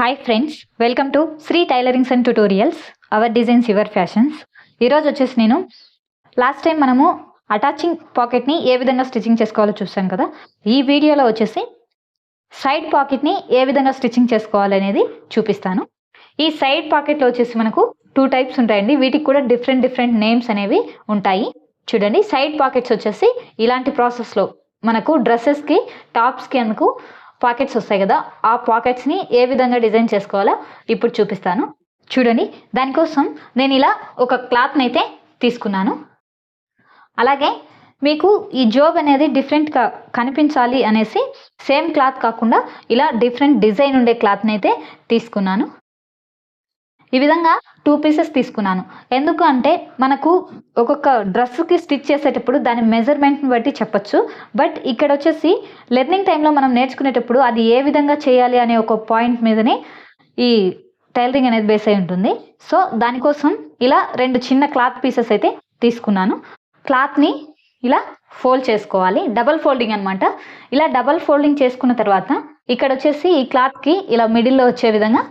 Hi friends, welcome to Shri tailorings and tutorials, our designs your fashions. ఈరోజు వచ్చేసి నేను last time మనము attaching పాకెట్ని ఏ విధంగా స్టిచ్చింగ్ చేసుకోవాలో చూసాం కదా. ఈ వీడియోలో వచ్చేసి సైడ్ పాకెట్ని ఏ విధంగా స్టిచ్చింగ్ చేసుకోవాలనేది చూపిస్తాను. ఈ సైడ్ పాకెట్లో వచ్చేసి మనకు 2 టైప్స్ ఉంటాయండి. వీటికి కూడా డిఫరెంట్ నేమ్స్ అనేవి ఉంటాయి. చూడండి, సైడ్ పాకెట్స్ వచ్చేసి ఇలాంటి ప్రాసెస్లో మనకు డ్రెస్సెస్కి, టాప్స్కి అందుకు పాకెట్స్ వస్తాయి కదా, ఆ పాకెట్స్ని ఏ విధంగా డిజైన్ చేసుకోవాలో ఇప్పుడు చూపిస్తాను. చూడండి, దానికోసం నేను ఇలా ఒక క్లాత్ని అయితే తీసుకున్నాను. అలాగే మీకు ఈ జోబ్ అనేది డిఫరెంట్గా కనిపించాలి అనేసి సేమ్ క్లాత్ కాకుండా ఇలా డిఫరెంట్ డిజైన్ ఉండే క్లాత్ని అయితే తీసుకున్నాను. ఈ విధంగా 2 పీసెస్ తీసుకున్నాను. ఎందుకు అంటే మనకు ఒక్కొక్క డ్రెస్కి స్టిచ్ చేసేటప్పుడు దాని మెజర్మెంట్ని బట్టి చెప్పచ్చు. బట్ ఇక్కడ వచ్చేసి లెర్నింగ్ టైంలో మనం నేర్చుకునేటప్పుడు అది ఏ విధంగా చేయాలి అనే ఒక పాయింట్ మీదనే ఈ టైలరింగ్ అనేది బేస్ అయి ఉంటుంది. సో దానికోసం ఇలా 2 చిన్న క్లాత్ పీసెస్ అయితే తీసుకున్నాను. క్లాత్ని ఇలా ఫోల్డ్ చేసుకోవాలి, డబల్ ఫోల్డింగ్ అనమాట. ఇలా డబల్ ఫోల్డింగ్ చేసుకున్న తర్వాత ఇక్కడ వచ్చేసి ఈ క్లాత్కి ఇలా మిడిల్లో వచ్చే విధంగా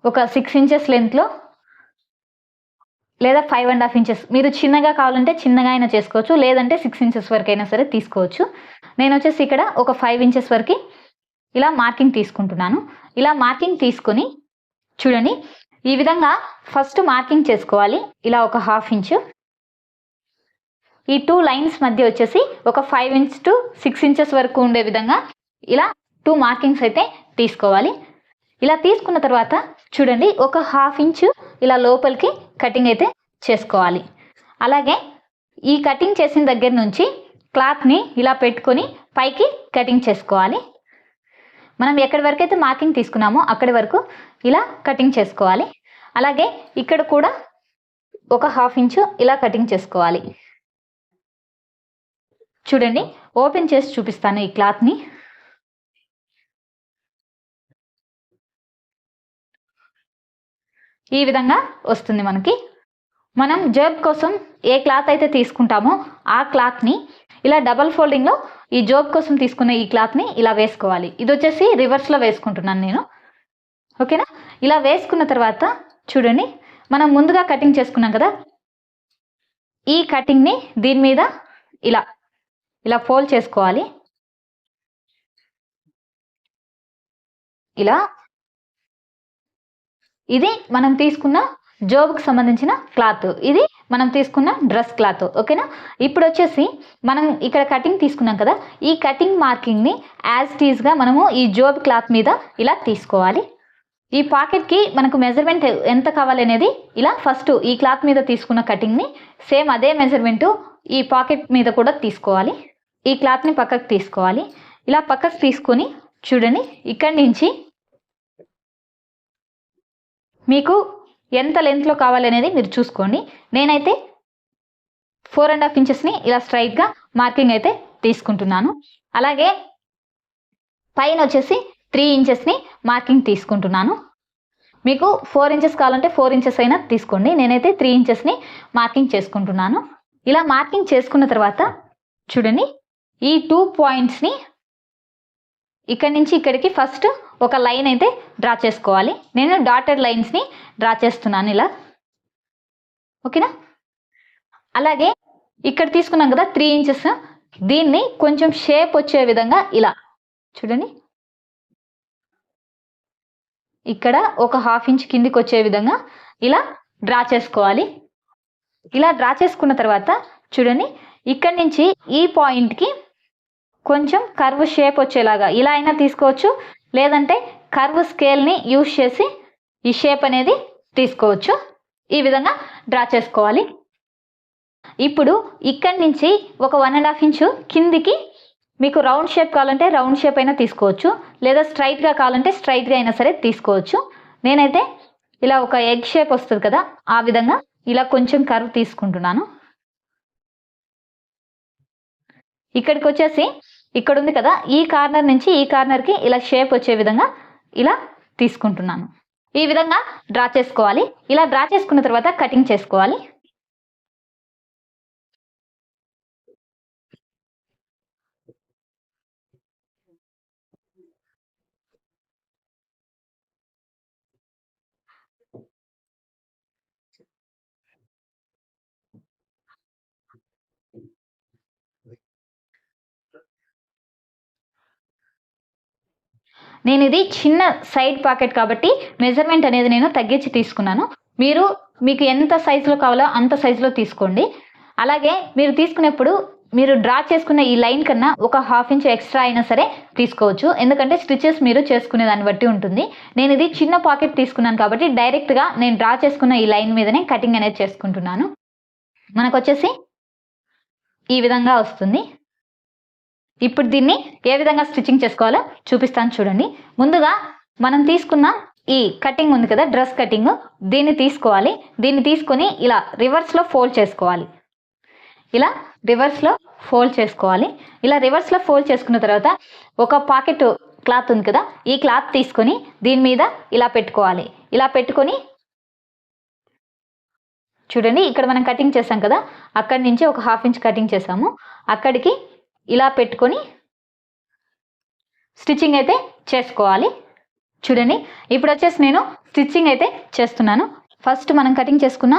ఒక 6 ఇంచెస్ లెంత్లో లేదా 5.5 ఇంచెస్, మీరు చిన్నగా కావాలంటే చిన్నగా అయినా చేసుకోవచ్చు, లేదంటే 6 ఇంచెస్ వరకు అయినా సరే తీసుకోవచ్చు. నేను వచ్చేసి ఇక్కడ ఒక 5 ఇంచెస్ వరకు ఇలా మార్కింగ్ తీసుకుంటున్నాను. ఇలా మార్కింగ్ తీసుకొని చూడండి, ఈ విధంగా ఫస్ట్ మార్కింగ్ చేసుకోవాలి. ఇలా ఒక 1/2 ఇంచు ఈ 2 లైన్స్ మధ్య వచ్చేసి ఒక 5 ఇంచ్ టు 6 ఇంచెస్ వరకు ఉండే విధంగా ఇలా 2 మార్కింగ్స్ అయితే తీసుకోవాలి. ఇలా తీసుకున్న తర్వాత చూడండి, ఒక 1/2 ఇంచు ఇలా లోపలికి కటింగ్ అయితే చేసుకోవాలి. అలాగే ఈ కటింగ్ చేసిన దగ్గర నుంచి క్లాత్ని ఇలా పెట్టుకొని పైకి కటింగ్ చేసుకోవాలి. మనం ఎక్కడి వరకు అయితే మార్కింగ్ తీసుకున్నామో అక్కడి వరకు ఇలా కటింగ్ చేసుకోవాలి. అలాగే ఇక్కడ కూడా ఒక 1/2 ఇంచు ఇలా కటింగ్ చేసుకోవాలి. చూడండి, ఓపెన్ చేసి చూపిస్తాను ఈ క్లాత్ని. ఈ విధంగా వస్తుంది మనకి. మనం జర్బ్ కోసం ఏ క్లాత్ అయితే తీసుకుంటామో ఆ క్లాత్ని ఇలా డబల్ ఫోల్డింగ్లో ఈ జోబ్ కోసం తీసుకున్న ఈ క్లాత్ని ఇలా వేసుకోవాలి. ఇది వచ్చేసి రివర్స్లో వేసుకుంటున్నాను నేను, ఓకేనా. ఇలా వేసుకున్న తర్వాత చూడండి, మనం ముందుగా కటింగ్ చేసుకున్నాం కదా, ఈ కటింగ్ని దీని మీద ఇలా ఇలా ఫోల్డ్ చేసుకోవాలి. ఇలా ఇది మనం తీసుకున్న జోబ్కి సంబంధించిన క్లాత్, ఇది మనం తీసుకున్న డ్రెస్ క్లాత్, ఓకేనా. ఇప్పుడు వచ్చేసి మనం ఇక్కడ కటింగ్ తీసుకున్నాం కదా, ఈ కటింగ్ మార్కింగ్ని యాజ్ ఇట్ ఈజ్గా మనము ఈ జోబ్ క్లాత్ మీద ఇలా తీసుకోవాలి. ఈ పాకెట్కి మనకు మెజర్మెంట్ ఎంత కావాలి అనేది ఇలా ఫస్ట్ ఈ క్లాత్ మీద తీసుకున్న కటింగ్ని సేమ్ అదే మెజర్మెంట్ ఈ పాకెట్ మీద కూడా తీసుకోవాలి. ఈ క్లాత్ని పక్కకు తీసుకోవాలి. ఇలా పక్కకు తీసుకొని చూడండి, ఇక్కడి నుంచి మీకు ఎంత లెంత్లో కావాలనేది మీరు చూసుకోండి. నేనైతే 4.5 ఇంచెస్ని ఇలా స్ట్రైట్గా మార్కింగ్ అయితే తీసుకుంటున్నాను. అలాగే పైన వచ్చేసి 3 ఇంచెస్ని మార్కింగ్ తీసుకుంటున్నాను. మీకు 4 ఇంచెస్ కావాలంటే 4 ఇంచెస్ అయినా తీసుకోండి. నేనైతే 3 ఇంచెస్ని మార్కింగ్ చేసుకుంటున్నాను. ఇలా మార్కింగ్ చేసుకున్న తర్వాత చూడండి, ఈ 2 పాయింట్స్ని ఇక్కడి నుంచి ఇక్కడికి ఫస్ట్ ఒక లైన్ అయితే డ్రా చేసుకోవాలి. నేను డాటెడ్ లైన్స్ని డ్రా చేస్తున్నాను ఇలా, ఓకేనా. అలాగే ఇక్కడ తీసుకున్నాం కదా 3 ఇంచెస్, దీన్ని కొంచెం షేప్ వచ్చే విధంగా ఇలా చూడండి, ఇక్కడ ఒక 1/2 ఇంచ్ కిందికి వచ్చే విధంగా ఇలా డ్రా చేసుకోవాలి. ఇలా డ్రా చేసుకున్న తర్వాత చూడండి, ఇక్కడి నుంచి ఈ పాయింట్కి కొంచెం కర్వ్ షేప్ వచ్చేలాగా ఇలా అయినా తీసుకోవచ్చు, లేదంటే కర్వ్ స్కేల్ని యూజ్ చేసి ఈ షేప్ అనేది తీసుకోవచ్చు. ఈ విధంగా డ్రా చేసుకోవాలి. ఇప్పుడు ఇక్కడి నుంచి ఒక 1.5 ఇంచు కిందికి మీకు రౌండ్ షేప్ కావాలంటే రౌండ్ షేప్ అయినా తీసుకోవచ్చు, లేదా స్ట్రైట్గా కావాలంటే స్ట్రైట్గా అయినా సరే తీసుకోవచ్చు. నేనైతే ఇలా ఒక ఎగ్ షేప్ వస్తుంది కదా, ఆ విధంగా ఇలా కొంచెం కర్వ్ తీసుకుంటున్నాను. ఇక్కడికి వచ్చేసి ఇక్కడ ఉంది కదా, ఈ కార్నర్ నుంచి ఈ కార్నర్కి ఇలా షేప్ వచ్చే విధంగా ఇలా తీసుకుంటున్నాను. ఈ విధంగా డ్రా చేసుకోవాలి. ఇలా డ్రా చేసుకున్న తర్వాత కటింగ్ చేసుకోవాలి. నేను ఇది చిన్న సైడ్ పాకెట్ కాబట్టి మెజర్మెంట్ అనేది నేను తగ్గించి తీసుకున్నాను. మీకు ఎంత సైజులో కావాలో అంత సైజులో తీసుకోండి. అలాగే మీరు తీసుకునేప్పుడు మీరు డ్రా చేసుకున్న ఈ లైన్ కన్నా ఒక 1/2 ఇంచ్ ఎక్స్ట్రా అయినా సరే తీసుకోవచ్చు. ఎందుకంటే స్టిచెస్ మీరు చేసుకునే దాన్ని బట్టి ఉంటుంది. నేను ఇది చిన్న పాకెట్ తీసుకున్నాను కాబట్టి డైరెక్ట్గా నేను డ్రా చేసుకున్న ఈ లైన్ మీదనే కటింగ్ అనేది చేసుకుంటున్నాను. మనకు వచ్చేసి ఈ విధంగా వస్తుంది. ఇప్పుడు దీన్ని ఏ విధంగా స్టిచ్చింగ్ చేసుకోవాలో చూపిస్తాను చూడండి. ముందుగా మనం తీసుకున్న ఈ కటింగ్ ఉంది కదా, డ్రెస్ కటింగ్, దీన్ని తీసుకోవాలి. దీన్ని తీసుకొని ఇలా రివర్స్లో ఫోల్డ్ చేసుకోవాలి. ఇలా రివర్స్లో ఫోల్డ్ చేసుకోవాలి. ఇలా రివర్స్లో ఫోల్డ్ చేసుకున్న తర్వాత ఒక పాకెట్ క్లాత్ ఉంది కదా, ఈ క్లాత్ తీసుకొని దీని మీద ఇలా పెట్టుకోవాలి. ఇలా పెట్టుకొని చూడండి, ఇక్కడ మనం కటింగ్ చేసాం కదా, అక్కడి నుంచి ఒక 1/2 ఇంచ్ కటింగ్ చేసాము. అక్కడికి ఇలా పెట్టుకొని స్టిచ్చింగ్ అయితే చేసుకోవాలి. చూడండి, ఇప్పుడు వచ్చేసి నేను స్టిచ్చింగ్ అయితే చేస్తున్నాను. ఫస్ట్ మనం కటింగ్ చేసుకున్న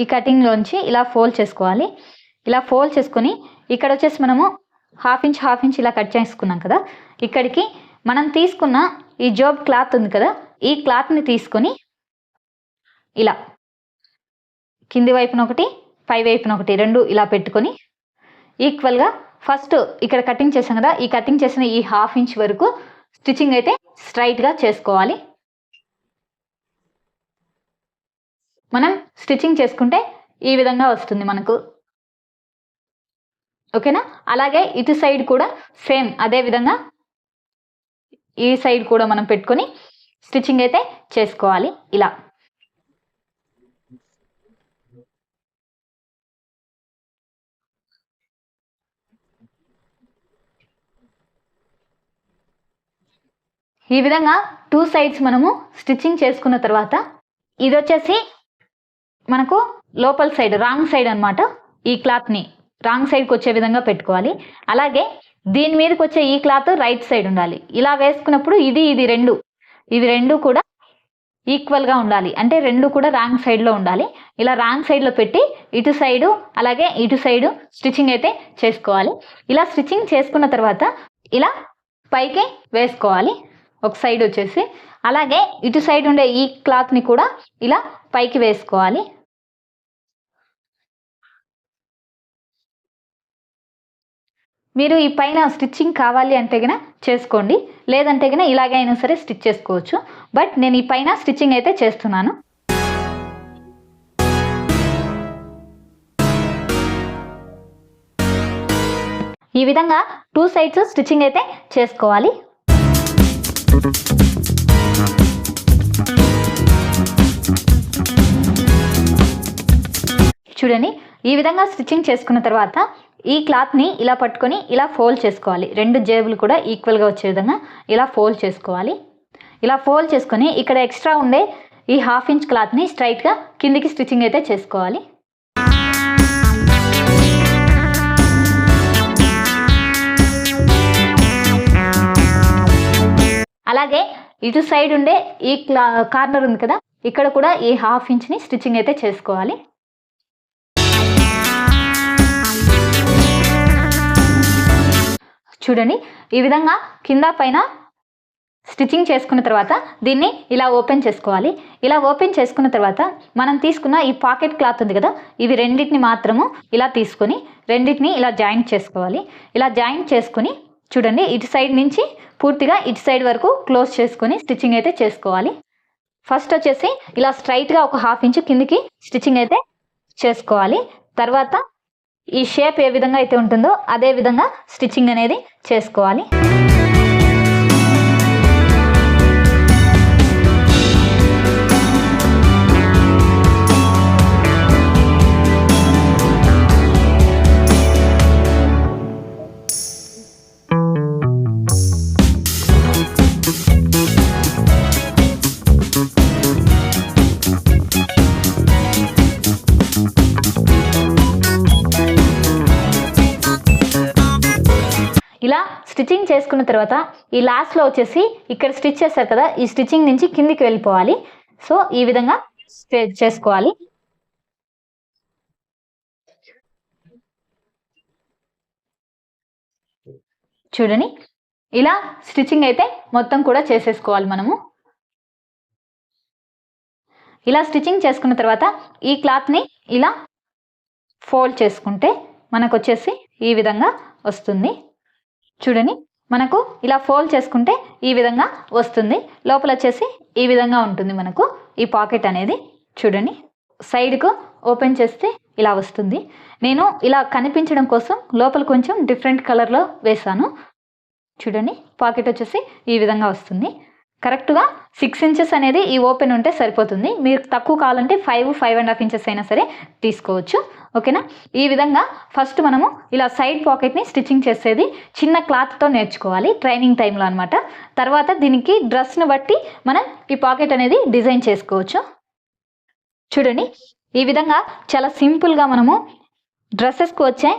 ఈ కటింగ్లోంచి ఇలా ఫోల్డ్ చేసుకోవాలి. ఇలా ఫోల్డ్ చేసుకొని ఇక్కడ వచ్చేసి మనము 1/2 ఇంచ్ ఇలా కట్ చేసుకున్నాం కదా, ఇక్కడికి మనం తీసుకున్న ఈ జాబ్ క్లాత్ ఉంది కదా, ఈ క్లాత్ని తీసుకొని ఇలా కింది వైపున ఒకటి, పై వైపున ఒకటి, రెండు ఇలా పెట్టుకొని ఈక్వల్గా ఫస్ట్ ఇక్కడ కటింగ్ చేసాం కదా, ఈ కటింగ్ చేసిన ఈ 1/2 ఇంచ్ వరకు స్టిచ్చింగ్ అయితే స్ట్రైట్గా చేసుకోవాలి. మనం స్టిచ్చింగ్ చేసుకుంటే ఈ విధంగా వస్తుంది మనకు. ఓకేనా? అలాగే ఇటు సైడ్ కూడా సేమ్ అదే విధంగా ఈ సైడ్ కూడా మనం పెట్టుకొని స్టిచ్చింగ్ అయితే చేసుకోవాలి. ఇలా ఈ విధంగా 2 సైడ్స్ మనము స్టిచ్చింగ్ చేసుకున్న తర్వాత ఇది వచ్చేసి మనకు లోపల సైడ్, రాంగ్ సైడ్ అనమాట. ఈ క్లాత్ని రాంగ్ సైడ్కి వచ్చే విధంగా పెట్టుకోవాలి. అలాగే దీని మీదకి వచ్చే ఈ క్లాత్ రైట్ సైడ్ ఉండాలి. ఇలా వేసుకున్నప్పుడు ఇవి రెండు కూడా ఈక్వల్గా ఉండాలి. అంటే రెండు కూడా రాంగ్ సైడ్లో ఉండాలి. ఇలా రాంగ్ సైడ్లో పెట్టి ఇటు సైడు అలాగే ఇటు సైడు స్టిచ్చింగ్ అయితే చేసుకోవాలి. ఇలా స్టిచ్చింగ్ చేసుకున్న తర్వాత ఇలా పైకి వేసుకోవాలి ఒక సైడ్ వచ్చేసి. అలాగే ఇటు సైడ్ ఉండే ఈ క్లాత్ని కూడా ఇలా పైకి వేసుకోవాలి. మీరు ఈ పైన స్టిచ్చింగ్ కావాలి అంటే గన చేసుకోండి, లేదంటే గన ఇలాగే అయినా సరే స్టిచ్ చేసుకోవచ్చు. బట్ నేను ఈ పైన స్టిచ్చింగ్ అయితే చేస్తున్నాను. ఈ విధంగా 2 సైడ్స్ స్టిచ్చింగ్ అయితే చేసుకోవాలి. చూడండి, ఈ విధంగా స్టిచ్చింగ్ చేసుకున్న తర్వాత ఈ క్లాత్ని ఇలా పట్టుకొని ఇలా ఫోల్డ్ చేసుకోవాలి. రెండు జేబులు కూడా ఈక్వల్గా వచ్చే విధంగా ఇలా ఫోల్డ్ చేసుకోవాలి. ఇలా ఫోల్డ్ చేసుకొని ఇక్కడ ఎక్స్ట్రా ఉండే ఈ 1/2 ఇంచ్ క్లాత్ని స్ట్రైట్గా కిందికి స్టిచ్చింగ్ అయితే చేసుకోవాలి. అలాగే ఇటు సైడ్ ఉండే ఈ కార్నర్ ఉంది కదా, ఇక్కడ కూడా ఈ 1/2 ఇంచ్ని స్టిచ్చింగ్ అయితే చేసుకోవాలి. చూడండి, ఈ విధంగా కింద పైన స్టిచ్చింగ్ చేసుకున్న తర్వాత దీన్ని ఇలా ఓపెన్ చేసుకోవాలి. ఇలా ఓపెన్ చేసుకున్న తర్వాత మనం తీసుకున్న ఈ పాకెట్ క్లాత్ ఉంది కదా, ఇవి రెండింటిని మాత్రము ఇలా తీసుకొని రెండింటిని ఇలా జాయింట్ చేసుకోవాలి. ఇలా జాయింట్ చేసుకొని చూడండి, ఇటు సైడ్ నుంచి పూర్తిగా ఇటు సైడ్ వరకు క్లోజ్ చేసుకొని స్టిచ్చింగ్ అయితే చేసుకోవాలి. ఫస్ట్ వచ్చేసి ఇలా స్ట్రైట్గా ఒక 1/2 ఇంచ్ కిందికి స్టిచ్చింగ్ అయితే చేసుకోవాలి. తర్వాత ఈ షేప్ ఏ విధంగా అయితే ఉంటుందో అదే విధంగా స్టిచ్చింగ్ అనేది చేసుకోవాలి. ఇలా స్టిచ్చింగ్ చేసుకున్న తర్వాత ఈ లాస్ట్లో వచ్చేసి ఇక్కడ స్టిచ్ చేస్తారు కదా, ఈ స్టిచ్చింగ్ నుంచి కిందికి వెళ్ళిపోవాలి. సో ఈ విధంగా చేసుకోవాలి. చూడండి, ఇలా స్టిచ్చింగ్ అయితే మొత్తం కూడా చేసేసుకోవాలి మనము. ఇలా స్టిచ్చింగ్ చేసుకున్న తర్వాత ఈ క్లాత్ని ఇలా ఫోల్డ్ చేసుకుంటే మనకు వచ్చేసి ఈ విధంగా వస్తుంది. చూడండి, మనకు ఇలా ఫోల్డ్ చేసుకుంటే ఈ విధంగా వస్తుంది. లోపల వచ్చేసి ఈ విధంగా ఉంటుంది మనకు ఈ పాకెట్ అనేది. చూడండి, సైడ్కు ఓపెన్ చేస్తే ఇలా వస్తుంది. నేను ఇలా కనిపించడం కోసం లోపల కొంచెం డిఫరెంట్ కలర్లో వేసాను. చూడండి, పాకెట్ వచ్చేసి ఈ విధంగా వస్తుంది. కరెక్ట్గా 6 ఇంచెస్ అనేది ఈ ఓపెన్ ఉంటే సరిపోతుంది. మీరు తక్కువ కావాలంటే 5.5 ఇంచెస్ అయినా సరే తీసుకోవచ్చు. ఓకేనా? ఈ విధంగా ఫస్ట్ మనము ఇలా సైడ్ పాకెట్ని స్టిచ్చింగ్ చేసేది చిన్న క్లాత్తో నేర్చుకోవాలి ట్రైనింగ్ టైంలో అనమాట. తర్వాత దీనికి డ్రెస్ని బట్టి మనం ఈ పాకెట్ అనేది డిజైన్ చేసుకోవచ్చు. చూడండి, ఈ విధంగా చాలా సింపుల్గా మనము డ్రెస్సెస్కి వచ్చే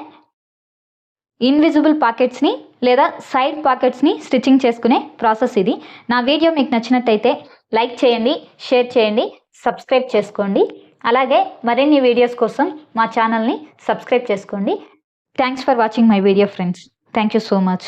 ఇన్విజిబుల్ పాకెట్స్ని లేదా సైడ్ పాకెట్స్ని స్టిచ్చింగ్ చేసుకునే ప్రాసెస్ ఇది. నా వీడియో మీకు నచ్చినట్టయితే లైక్ చేయండి, షేర్ చేయండి, సబ్స్క్రైబ్ చేసుకోండి. అలాగే మరిన్ని వీడియోస్ కోసం మా ఛానల్ని సబ్స్క్రైబ్ చేసుకోండి. Thanks for watching my video friends. Thank you so much.